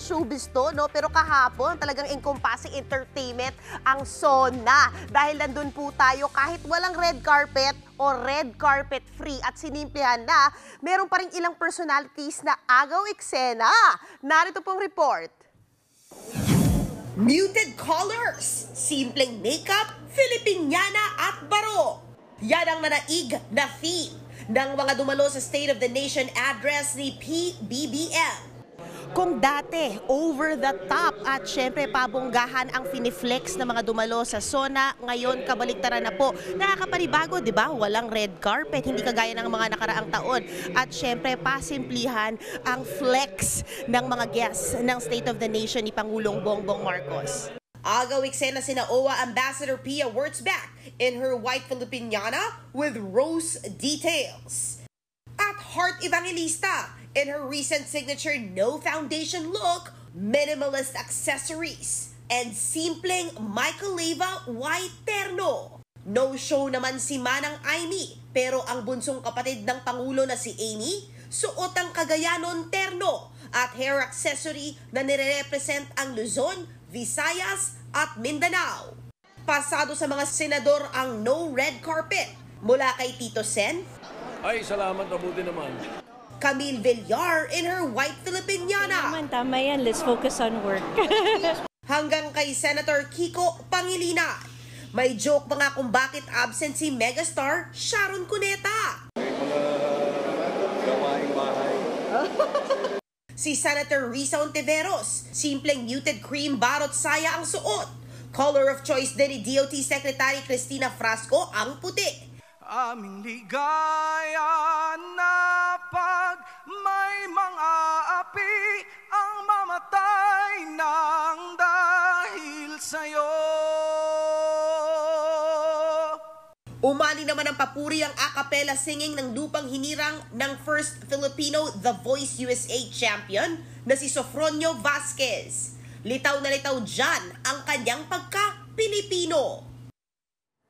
showbiz to, no? Pero kahapon, talagang encompassing entertainment ang SONA. Dahil nandun po tayo kahit walang red carpet o red carpet free at sinimplihan na, meron pa rin ilang personalities na agaw eksena. Narito pong report. Muted colors, simpleng makeup, Filipiniana at baro. Yan ang nanaig na theme ng mga dumalo sa State of the Nation address ni PBBM. Kung dati, over the top at syempre pabonggahan ang finiflex ng mga dumalo sa SONA, ngayon kabaliktaran na po. Nakakapanibago, di ba? Walang red carpet, hindi kagaya ng mga nakaraang taon. At syempre pasimplihan ang flex ng mga guests ng State of the Nation ni Pangulong Bongbong Marcos. Agaw eksena sina OWA Ambassador Pia Wurtzbach in her white Filipiniana with rose details. At Heart Evangelista in her recent signature no foundation look, minimalist accessories, and simpleng Michael Leyva white terno. No show naman si Manang Aimee, pero ang bunsong kapatid ng Pangulo na si Amy, suot ang Cagayanon terno at hair accessory na nire-represent ang Luzon, Visayas at Mindanao. Pasado sa mga senador ang no red carpet mula kay Tito Sen. Ay, salamat, mabuti naman. Camille Villar in her white Filipiniana. Tama yan, let's focus on work. Hanggang kay Senator Kiko Pangilinan. May joke pa nga kung bakit absent si megastar Sharon Cuneta. May mga gawaing bahay. Si Senator Risa Ontiveros, simpleng muted cream barot saya ang suot. Color of choice din ni DOT Secretary Cristina Frasco ang puti. Aming ligaya na pag may mga api ang mamatay ng dahil sa'yo. Umali naman ang papuri ang a cappella singing ng lupang hinirang ng first Filipino The Voice USA champion na si Sofronio Vasquez. Litaw na litaw dyan ang kanyang pagka-Pilipino.